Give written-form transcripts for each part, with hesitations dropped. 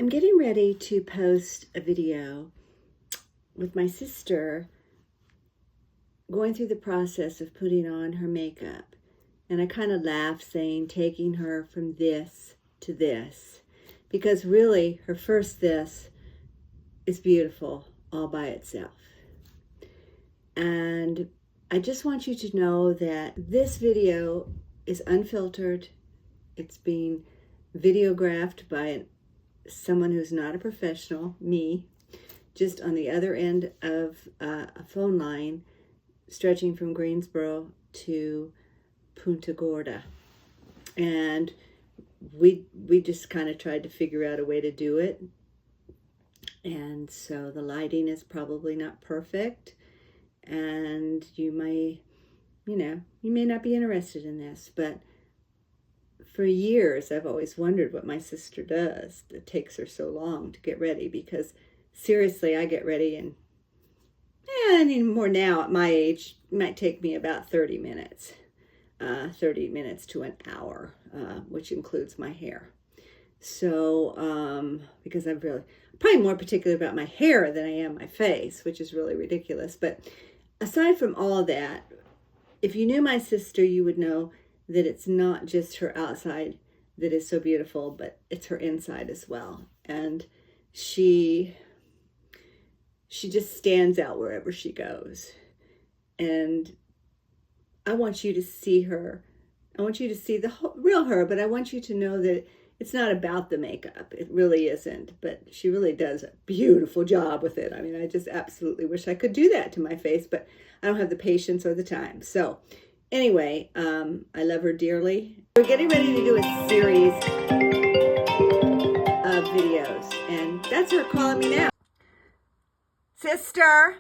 I'm getting ready to post a video with my sister going through the process of putting on her makeup. And I kind of laugh saying taking her from this to this, because really her first this is beautiful all by itself. And I just want you to know that this video is unfiltered. It's being videographed by someone who's not a professional, me, just on the other end of a phone line stretching from Greensboro to Punta Gorda. And we just kind of tried to figure out a way to do it. And so the lighting is probably not perfect. And you may not be interested in this, but for years, I've always wondered what my sister does that takes her so long to get ready, because seriously, I get ready and more now at my age, it might take me about 30 minutes to an hour, which includes my hair. So, because I'm probably more particular about my hair than I am my face, which is really ridiculous. But aside from all of that, if you knew my sister, you would know that it's not just her outside that is so beautiful, but it's her inside as well. And she just stands out wherever she goes. And I want you to see her. I want you to see the real her, but I want you to know that it's not about the makeup. It really isn't, but she really does a beautiful job with it. I mean, I just absolutely wish I could do that to my face, but I don't have the patience or the time. So anyway, I love her dearly. We're getting ready to do a series of videos, and that's her calling me now. Sister.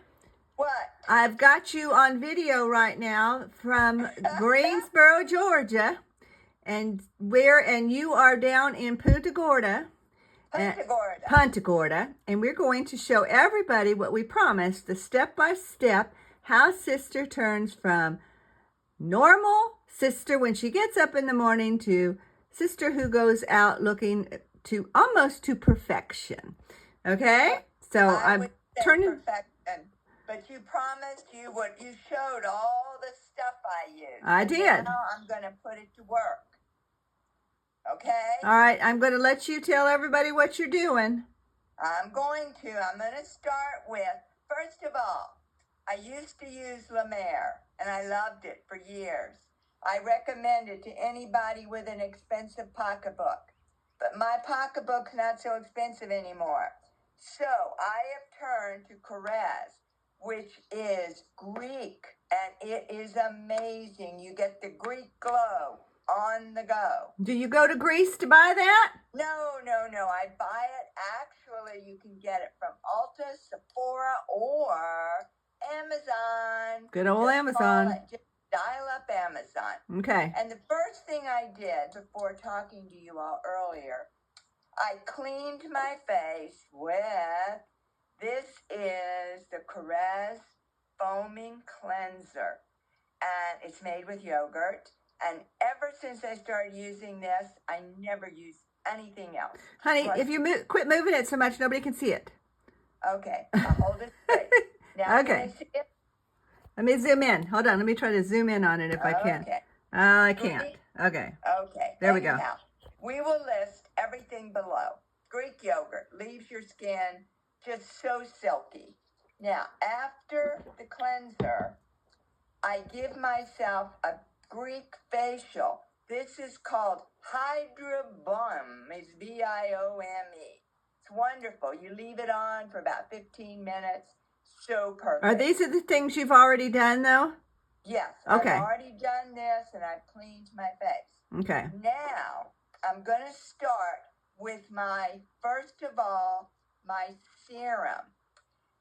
What? I've got you on video right now from Greensboro, Georgia, and you are down in Punta Gorda. Punta Gorda, and we're going to show everybody what we promised, the step-by-step, how Sister turns from normal sister when she gets up in the morning to sister who goes out looking to almost to perfection. Okay? So I'm turning perfection, but you promised you showed all the stuff I used. I did. Now I'm going to put it to work. Okay? All right, I'm going to let you tell everybody what you're doing. I'm going to start with, first of all, I used to use La Mer, and I loved it for years. I recommend it to anybody with an expensive pocketbook. But my pocketbook's not so expensive anymore. So I have turned to Korres, which is Greek, and it is amazing. You get the Greek glow on the go. Do you go to Greece to buy that? No. I buy it. Actually, you can get it from Ulta, Sephora, or Amazon. Good old Amazon. Just dial up Amazon. Okay. And the first thing I did before talking to you all earlier, I cleaned my face with, this is the Korres Foaming Cleanser. And it's made with yogurt. And ever since I started using this, I never use anything else. Honey, if you quit moving it so much, nobody can see it. Okay, I'll hold it straight. Now, okay. Can I see it? Let me zoom in. Hold on. Let me try to zoom in on it if I can. Okay. I can't. Okay. Okay. There we go. Now, we will list everything below. Greek yogurt leaves your skin just so silky. Now, after the cleanser, I give myself a Greek facial. This is called Hydra Bomb. It's Biome. It's wonderful. You leave it on for about 15 minutes. So perfect. Are these the things you've already done, though? Yes. Okay. I've already done this, and I've cleaned my face. Okay. Now, I'm going to start with first of all, my serum.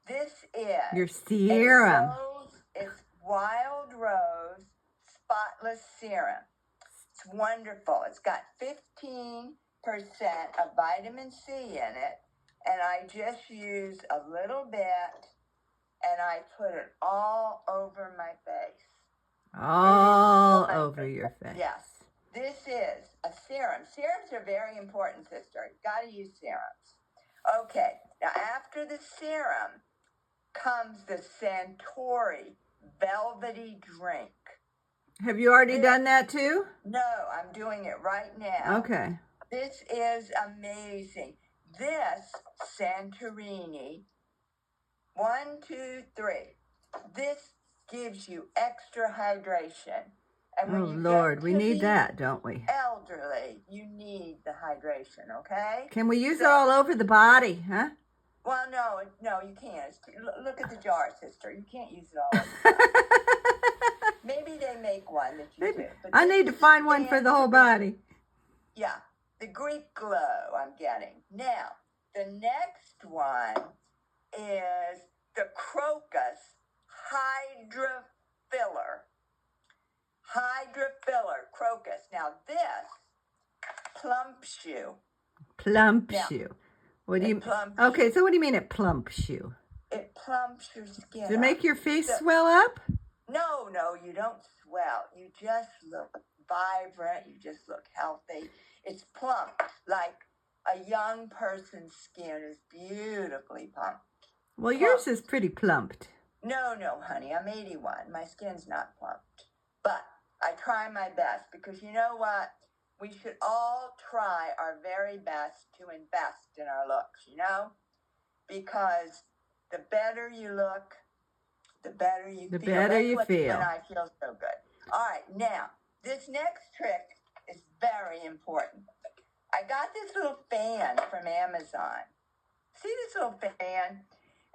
This is your serum. It's Wild Rose Spotless Serum. It's wonderful. It's got 15% of vitamin C in it, and I just use a little bit, and I put it all over my face. All over your face. Yes. This is a serum. Serums are very important, sister. You've got to use serums. Okay, now after the serum comes the Santori velvety drink. Have you already done that too? No, I'm doing it right now. Okay. This is amazing. This Santorini, 1, 2, 3. This gives you extra hydration. And when Oh, you Lord, get we to need the that, don't we? elderly, you need the hydration, okay? Can we use it all over the body, huh? Well, no, you can't. Look at the jar, sister. You can't use it all over. Maybe they make one that you do. But I this need to is find one for the whole Santorini. body. Yeah, the Greek glow I'm getting. Now, the next one is the Crocus Hydra Filler. Hydra Filler, Crocus. Now, this plumps you. Plumps Now, you. What do you? plumps Okay, you. so what do you mean it plumps you? It plumps your skin. Does it make your face So- swell up? No, you don't swell. You just look vibrant. You just look healthy. It's plump, like a young person's skin is beautifully plumped. Well, yours is pretty plumped. No, honey, I'm 81. My skin's not plumped. But I try my best because you know what? We should all try our very best to invest in our looks, you know? Because the better you look, the better you The feel. better That's you what- feel. When I feel so good. All right, now, this next trick is very important. I got this little fan from Amazon. See this little fan?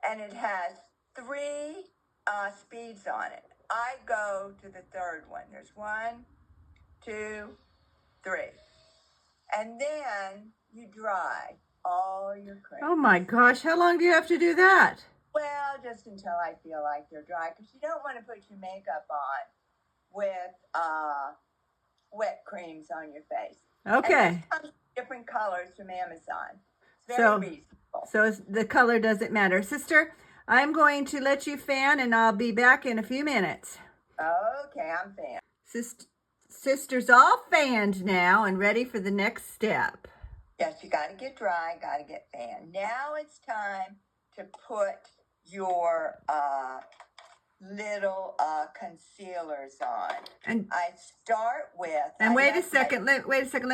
And it has 3 speeds on it. I go to the third one. There's 1, 2, 3. And then you dry all your cream. Oh my gosh, how long do you have to do that? Well, just until I feel like they're dry, because you don't want to put your makeup on with wet creams on your face. Okay. And this comes in different colors from Amazon. It's very reasonable. So the color doesn't matter. Sister, I'm going to let you fan and I'll be back in a few minutes. Okay, I'm fan. Sister's all fanned now and ready for the next step. Yes, you got to get dry, got to get fanned. Now it's time to put your little concealers on. And I start with. And wait a second. Let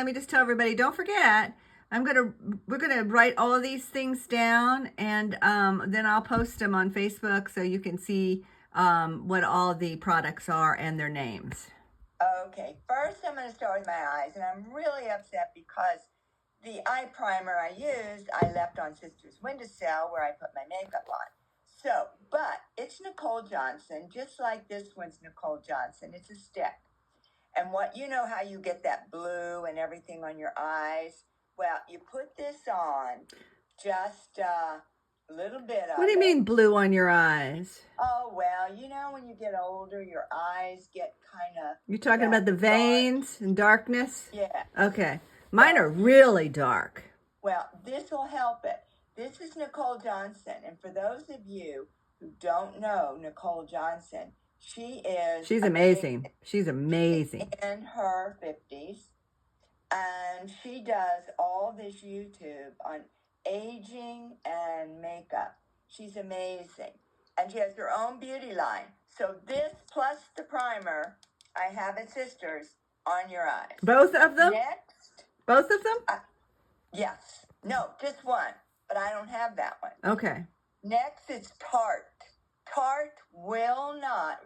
me just tell everybody. Don't forget. We're gonna write all of these things down, and then I'll post them on Facebook so you can see what all the products are and their names. Okay. First, I'm going to start with my eyes, and I'm really upset because the eye primer I used, I left on Sister's windowsill where I put my makeup on. So, but it's Nicole Johnson, just like this one's Nicole Johnson. It's a stick. And you know how you get that blue and everything on your eyes? Well, you put this on, just a little bit of it. What do you mean blue on your eyes? Oh, well, you know when you get older, your eyes get kind of... You're talking about the veins and darkness? Yeah. Okay. Mine are really dark. Well, this will help it. This is Nicole Johnson. And for those of you who don't know Nicole Johnson, she's amazing. She's amazing. In her 50s. And she does all this YouTube on aging and makeup. She's amazing. And she has her own beauty line. So this plus the primer, I have at Sisters, on your eyes. Both of them? Next. Both of them? Yes. No, just one. But I don't have that one. Okay. Next is Tarte. Tarte will not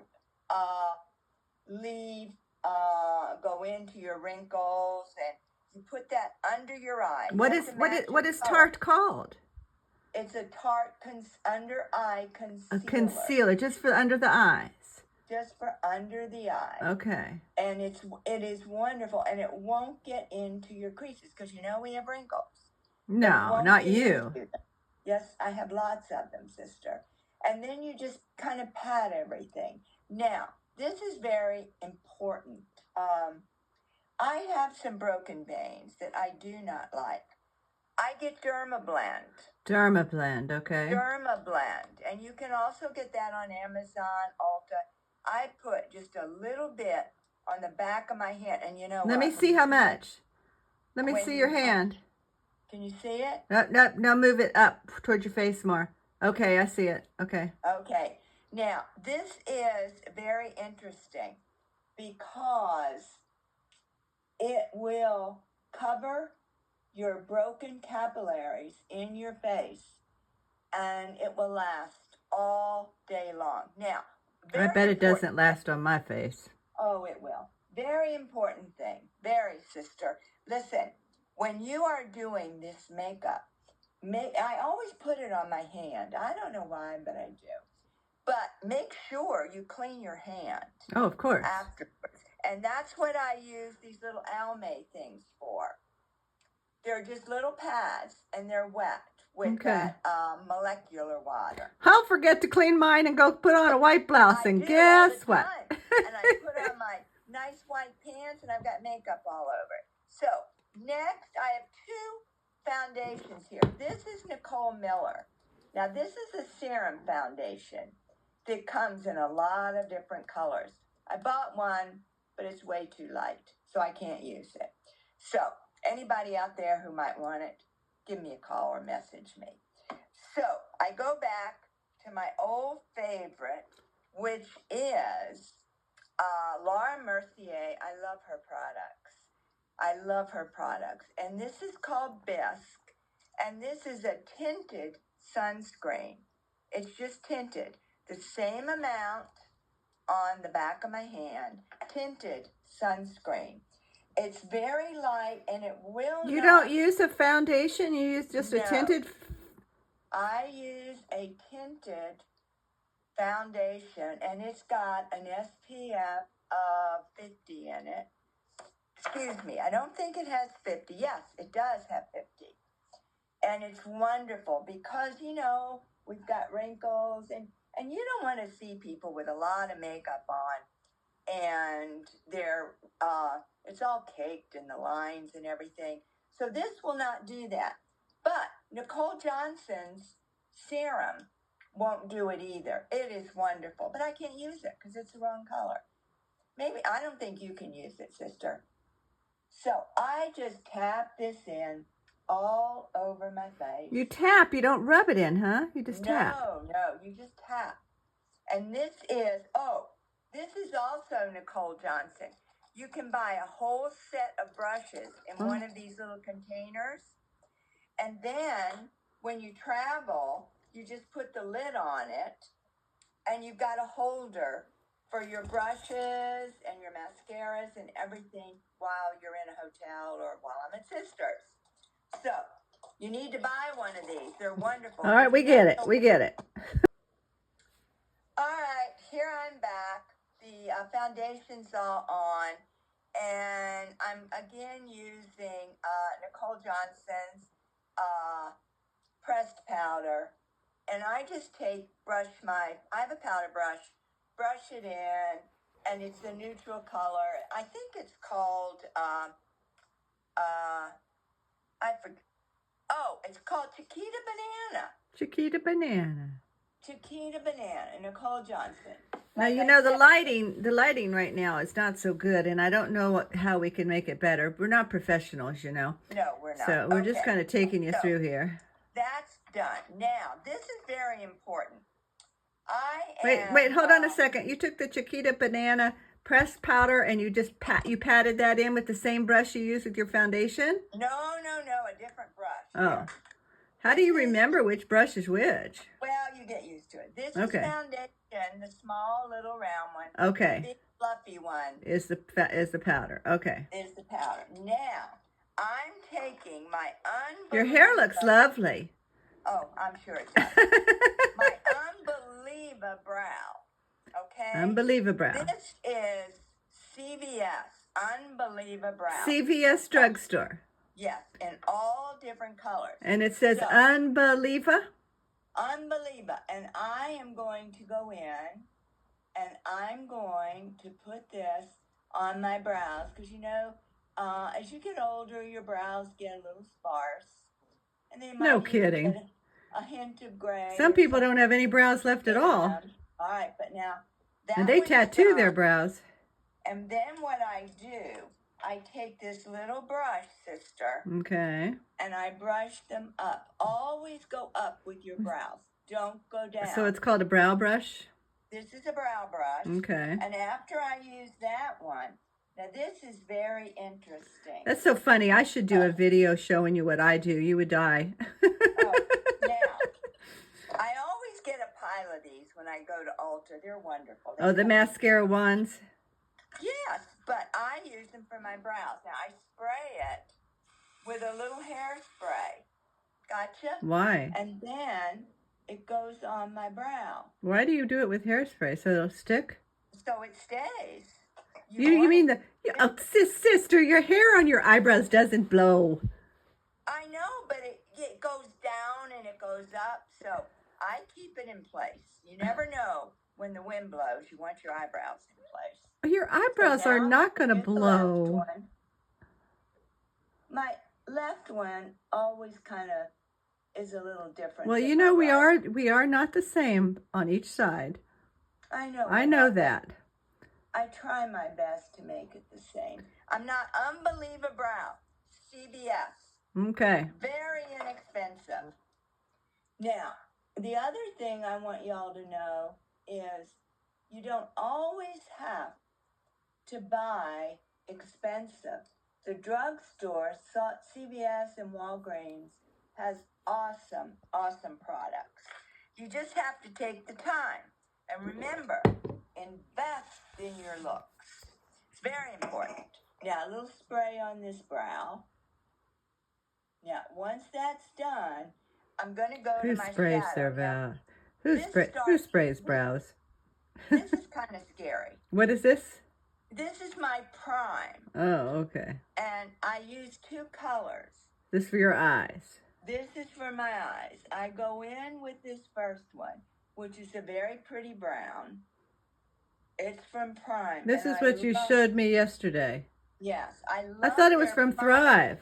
go into your wrinkles, and you put that under your eye. What is Tarte called? It's a Tarte under eye concealer. A concealer, just for under the eyes. Just for under the eye. Okay. And it is wonderful, and it won't get into your creases because you know we have wrinkles. No, not you. Yes, I have lots of them, sister. And then you just kind of pat everything. Now, this is very important. I have some broken veins that I do not like. I get Dermablend. Dermablend, okay. Dermablend. And you can also get that on Amazon, Ulta. I put just a little bit on the back of my hand. And you know Let me see how much. Let me see your hand. Can you see it? No, move it up towards your face more. Okay, I see it. Okay. Okay. Now, this is very interesting because it will cover your broken capillaries in your face, and it will last all day long. Now, I bet it doesn't last on my face. Oh, it will. Very important thing. Very, sister. Listen, when you are doing this makeup, I always put it on my hand. I don't know why, but I do. But make sure you clean your hand Oh, of course. afterwards. And that's what I use these little Almay things for. They're just little pads, and they're wet with Okay. that molecular water. I'll forget to clean mine and go put on a white blouse, and do guess all the what? time. And I put on my nice white pants, and I've got makeup all over it. So next, I have two foundations here. This is Nicole Miller. Now, this is a serum foundation that comes in a lot of different colors. I bought one, but it's way too light, so I can't use it. So anybody out there who might want it, give me a call or message me. So I go back to my old favorite, which is Laura Mercier. I love her products. I love her products. And this is called Bisque. And this is a tinted sunscreen. It's just tinted. The same amount on the back of my hand. Tinted sunscreen. It's very light, and it will You not. don't use a foundation? You use just a No. tinted? I use a tinted foundation, and it's got an SPF of 50 in it. Excuse me, I don't think it has 50. Yes, it does have 50. And it's wonderful because, you know, we've got wrinkles, and you don't want to see people with a lot of makeup on, and they're, it's all caked in the lines and everything. So this will not do that. But Nicole Johnson's serum won't do it either. It is wonderful, but I can't use it because it's the wrong color. Maybe, I don't think you can use it, sister. So I just tap this in all over my face. You tap, you don't rub it in, huh? You just tap. No, you just tap. And this is also Nicole Johnson. You can buy a whole set of brushes in one of these little containers. And then when you travel, you just put the lid on it, and you've got a holder for your brushes and your mascaras and everything while you're in a hotel or while I'm at Sisters. So you need to buy one of these. They're wonderful. All right, we get it. We get it. All right, here I'm back. The foundation's all on, and I'm again using Nicole Johnson's pressed powder, and I just I have a powder brush it in, and it's a neutral color. I think it's called, it's called Chiquita Banana. Chiquita Banana. Chiquita Banana, Nicole Johnson. Now, Like you I know, the said- lighting right now is not so good, and I don't know how we can make it better. We're not professionals, you know. No, we're not. So we're just Okay. kind of taking you So, through here. That's done. Now, this is very important. Wait, hold on a second. You took the Chiquita Banana pressed powder and you just patted that in with the same brush you use with your foundation? No, a different brush. Oh. How do you remember which brush is which? Well, you get used to it. This Okay. is foundation, the small little round one. Okay. The big fluffy one Is the powder. Okay. is the powder. Now, I'm taking my Your hair looks lovely. Oh, I'm sure it does. My Unbeliever brow. Okay? Unbelievable. This is CVS, Unbeliever brow. CVS drugstore. Yes, in all different colors. And it says So- Unbeliever. Unbeliever. And I am going to go in and I'm going to put this on my brows because, you know, as you get older, your brows get a little sparse. And they might No even kidding. get a hint of gray. Some or people something. don't have any brows left at all. All right, but now that And they one's tattoo done. their brows. And then what I do, I take this little brush, sister, Okay. and I brush them up. Always go up with your brows. Don't go down. So it's called a brow brush? This is a brow brush. Okay. And after I use that one, now this is very interesting. That's so funny. I should do a video showing you what I do. You would die. Now, I always get a pile of these when I go to Ulta. They're wonderful. Oh, the mascara ones? Yes, but I use them for my brows. Now, I spray it with a little hairspray. Gotcha? Why? And then it goes on my brow. Why do you do it with hairspray? So it'll stick? So it stays. You mean the... Oh, sister, your hair on your eyebrows doesn't blow. I know, but it goes down and it goes up. So I keep it in place. You never know when the wind blows. You want your eyebrows in place. Your eyebrows are not going to blow. My left one always kind of is a little different. Well, you know, we are not the same on each side. I know. I know that. I try my best to make it the same. I'm not Unbeliever Brow. CVS. Okay. Very inexpensive. Now, the other thing I want y'all to know is you don't always have to buy expensive. The drugstore, CVS and Walgreens, has awesome, awesome products. You just have to take the time. And remember, invest in your looks. It's very important. Now, a little spray on this brow. Now, once that's done, I'm going to go to my sprays shadow. their brows? Who sprays brows? This is kind of scary. What is this? This is my prime. Oh, okay. And I use two colors. This for your eyes. This is for my eyes. I go in with this first one, which is a very pretty brown. It's from Prime. This is what you showed me yesterday. Yes, I love. I thought it was from Thrive.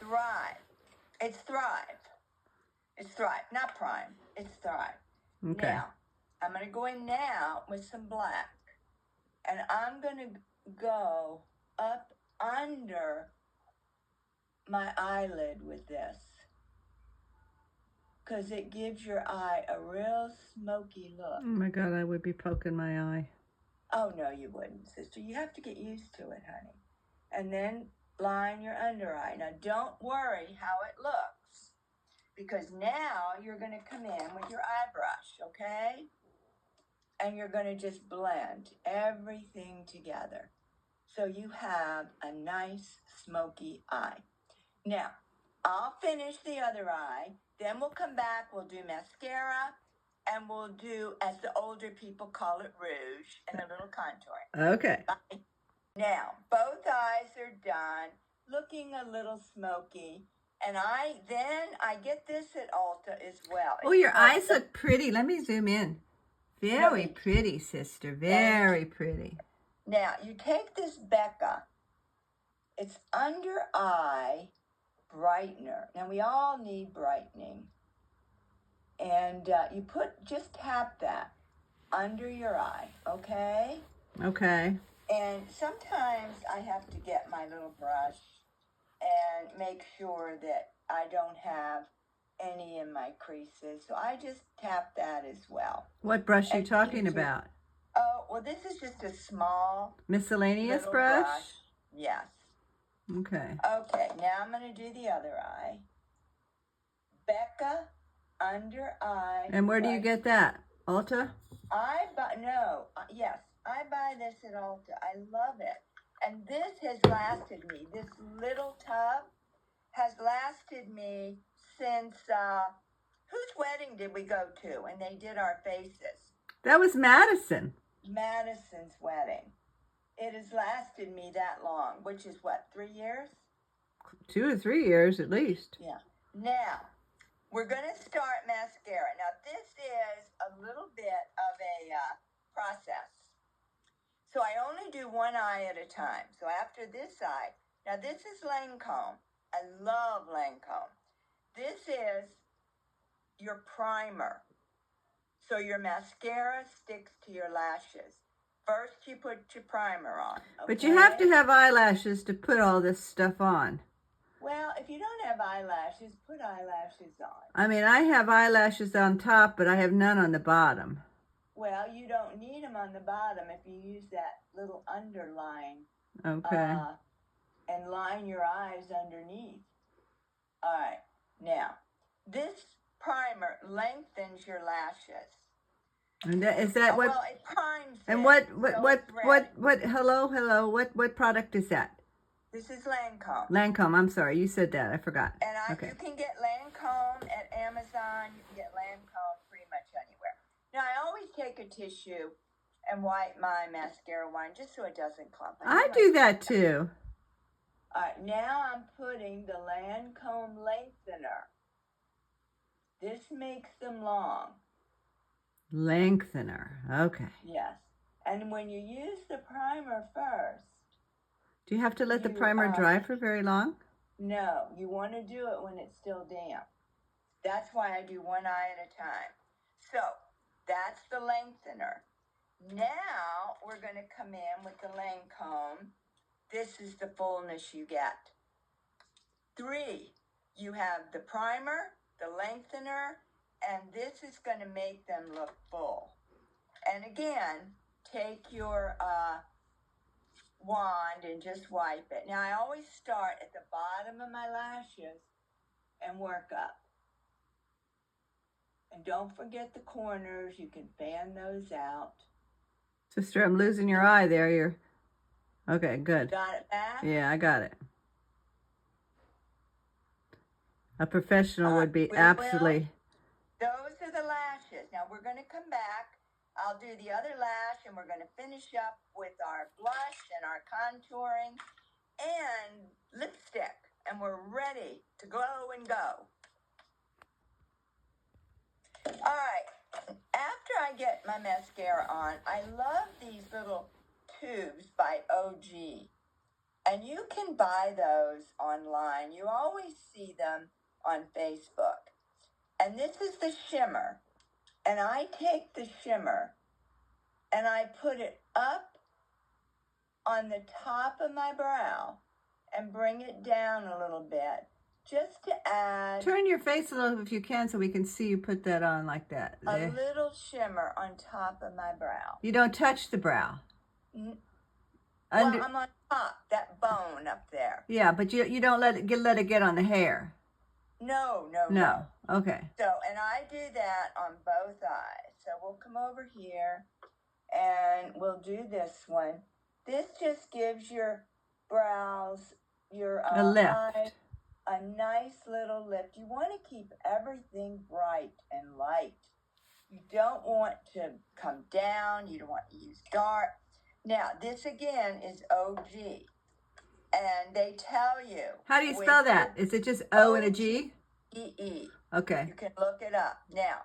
Thrive. It's Thrive. It's Thrive, not Prime. It's Thrive. Okay. Now, I'm going to go in now with some black. And I'm going to go up under my eyelid with this. Because it gives your eye a real smoky look. Oh my God, I would be poking my eye. Oh, no, you wouldn't, sister. You have to get used to it, honey. And then line your under eye. Now, don't worry how it looks. Because now you're going to come in with your eye brush, okay? And you're going to just blend everything together. So you have a nice smoky eye. Now, I'll finish the other eye. Then we'll come back. We'll do mascara. And we'll do, as the older people call it, rouge and a little contouring. Okay. Bye. Now, both eyes are done. Looking a little smoky. And I get this at Ulta as well. Oh, your eyes look pretty. Let me zoom in. Very pretty, sister. Very pretty. Now, you take this Becca. It's under eye brightener. Now, we all need brightening. And you just tap that under your eye, okay? Okay. And sometimes I have to get my little brush and make sure that I don't have any in my creases. So I just tap that as well. What brush are you talking about? Oh, well, this is just a small miscellaneous brush? Yes. Okay. Okay, now I'm going to do the other eye. Becca under eye. And where do you get that? Ulta? Yes, I buy this at Ulta. I love it. And this has lasted me. This little tub has lasted me since, whose wedding did we go to? And they did our faces. That was Madison. Madison's wedding. It has lasted me that long, which is what, 3 years? 2 or 3 years at least. Yeah. Now, we're going to start mascara. Now, this is a little bit of a process. So I only do one eye at a time. So after this eye, now this is Lancome. I love Lancome. This is your primer. So your mascara sticks to your lashes. First, you put your primer on. But you have to okay? have eyelashes to put all this stuff on. Well, if you don't have eyelashes, put eyelashes on. I mean, I have eyelashes on top, but I have none on the bottom. Well, you don't need them on the bottom if you use that little underline Okay. and line your eyes underneath. All right. Now, this primer lengthens your lashes. And that, is that what? Well, it primes And it, what? so What? it's ready. Hello. What product is that? This is Lancome. Lancome. I'm sorry, you said that. I forgot. And Okay. you can get Lancome at Amazon. You can get Lancome pretty much anywhere. Now, I always take a tissue and wipe my mascara wine just so it doesn't clump. I do that too. All right, now I'm putting the Lancome lengthener. This makes them long. Lengthener. Okay. Yes. And when you use the primer first, Do you have to let the You, primer dry for very long? no, you want to do it when it's still damp. That's why I do one eye at a time. So that's the lengthener. Now we're going to come in with the Lancome. This is the fullness you get. 3, you have the primer, the lengthener, and this is going to make them look full. And again, take your wand and just wipe it. Now I always start at the bottom of my lashes and work up. And don't forget the corners. You can fan those out. Sister, I'm losing your eye there. You're okay. Good. Got it back? Yeah, I got it. A professional would be we absolutely. Those are the lashes. Now we're going to come back. I'll do the other lash and we're going to finish up with our blush and our contouring and lipstick. And we're ready to glow and go. All right. After I get my mascara on, I love these little tubes by OG. And you can buy those online. You always see them on Facebook. And this is the shimmer. And I take the shimmer and I put it up on the top of my brow and bring it down a little bit just to add Turn your face a little if you can so we can see you put that on like that. a There. little shimmer on top of my brow. You don't touch the brow. Well, Under, I'm on top, that bone up there. yeah, but you don't let it get on the hair. No. No. Okay. So, and I do that on both eyes. So we'll come over here and we'll do this one. This just gives your brows, your A lift. eyes, a nice little lift. You want to keep everything bright and light. You don't want to come down. You don't want to use dark. Now, this again is OG. And they tell you. How do you spell that? Is it just O and a G? E-E. Okay. You can look it up. Now,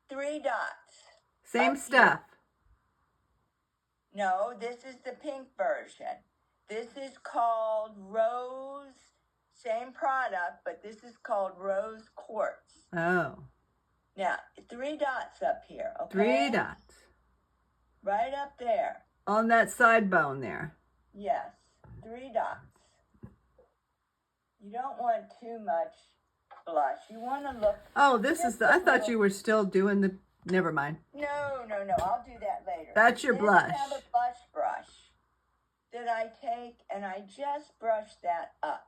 3 dots. Same Up stuff. No, this is the pink version. This is called Rose. Same product, but this is called Rose Quartz. Oh. Now, 3 dots up here, okay? 3 dots. Right up there. On that side bone there. Yes, 3 dots. You don't want too much blush. You want to look... Oh, this is the, I thought you were still doing the, never mind. No. I'll do that later. That's your Then blush. I have a blush brush that I take and I just brush that up.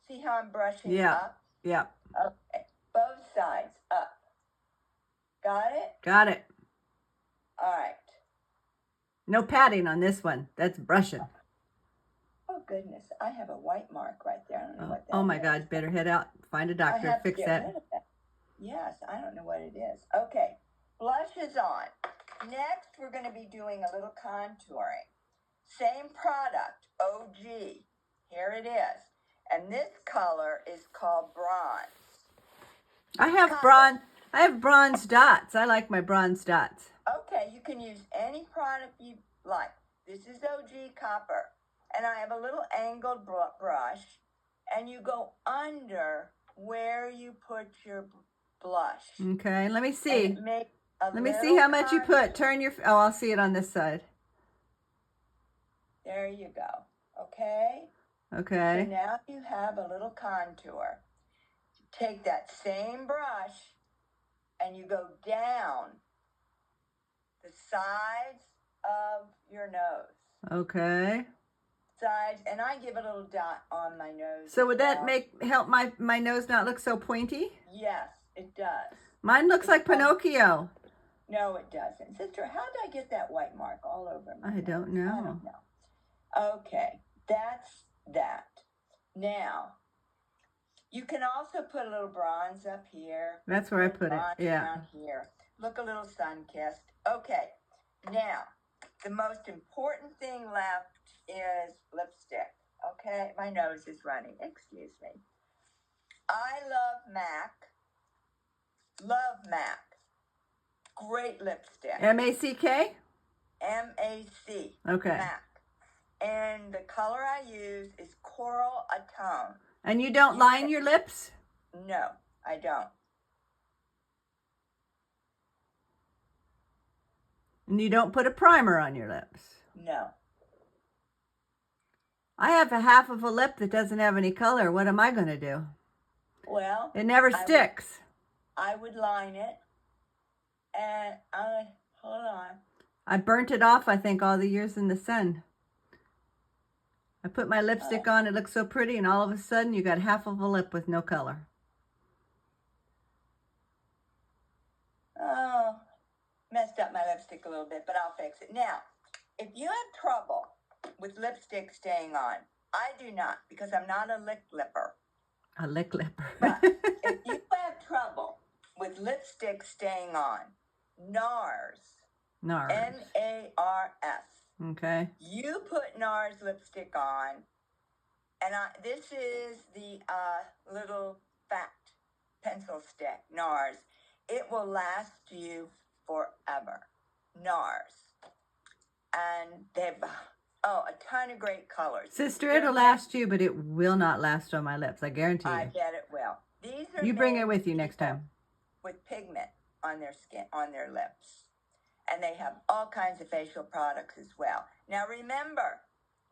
See how I'm brushing Yeah. up? Yeah. Okay. Both sides up. Got it? Got it. All right. No patting on this one. That's brushing. Oh, goodness. I have a white mark right there. I don't know what that Oh my is. God. Better head out. Find a I doctor. have to Fix get that. rid of that. Yes, I don't know what it is. Okay. Blush is on. Next, we're going to be doing a little contouring. Same product, OG. Here it is. And this color is called bronze. I have bronze dots. I like my bronze dots. Okay, you can use any product you like. This is OG Copper. And I have a little angled brush. And you go under where you put your blush. Okay. Let me see. And make a Let me see little how much you contour. put. Turn your, oh, I'll see it on this side. There you go. Okay? So Okay. now you have a little contour. Take that same brush and you go down the sides of your nose. Okay. Sides, and I give a little dot on my nose. So would as that well. help my nose not look so pointy? Yes, it does. Mine looks like Pinocchio. No, it doesn't. Sister, how did I get that white mark all over my I nose? don't I know. don't know. Okay, that's that. Now, you can also put a little bronze up here. That's where I Little put it. bronze Yeah. down here. Look a little sun-kissed. Okay, now, the most important thing left is lipstick. Okay, my nose is running. Excuse me. I love MAC. Love MAC. Great lipstick. M-A-C-K? M-A-C. Okay. MAC. And the color I use is Coral Atone. And you don't line your lips? No, I don't. And you don't put a primer on your lips? No. I have a half of a lip that doesn't have any color. What am I going to do? Well, It never sticks. I would line it. And hold on. I burnt it off, I think, all the years in the sun. I put my lipstick on, it looks so pretty, and all of a sudden you got half of a lip with no color. Oh, messed up my lipstick a little bit, but I'll fix it. Now, if you have trouble with lipstick staying on, I do not, because I'm not a lip lipper. A lick lipper. But if you have trouble with lipstick staying on, NARS, NARS. N-A-R-S. Okay. You put NARS lipstick on, and this is the little fat pencil stick, NARS. It will last you forever. NARS. And they've, a ton of great colors. Sister, it'll last you, but it will not last on my lips. I guarantee I you. bet it will. These are You bring made it with you for next people time. with pigment on their skin, on their lips. And they have all kinds of facial products as well. Now remember,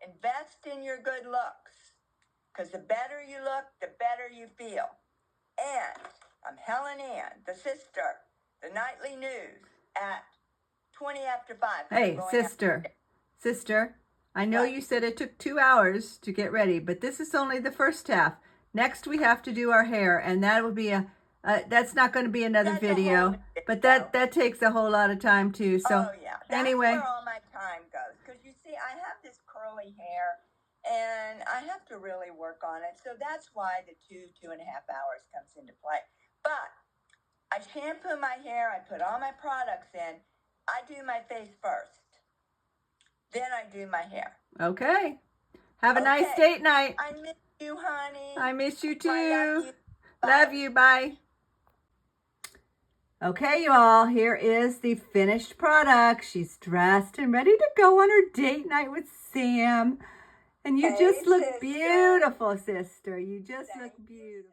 invest in your good looks, because the better you look, the better you feel. And I'm Helen Ann, the sister, the nightly news at 20 after 5. Hey, Going sister, I know What? you said it took 2 hours to get ready, but this is only the first half. Next, we have to do our hair, and that will be that's not going to be another That's a whole video, video. but that takes a whole lot of time too. So oh yeah, that's anyway, where all my time goes. Because you see, I have this curly hair, and I have to really work on it. So that's why the 2.5 hours comes into play. But I shampoo my hair. I put all my products in. I do my face first. Then I do my hair. okay. Have a nice Okay. date night. I miss you, honey. I miss you I too. love you. Love you. Bye. Okay, you all, here is the finished product. She's dressed and ready to go on her date night with Sam. And you Hey, just look sister. beautiful, sister. You just look Thank you. beautiful.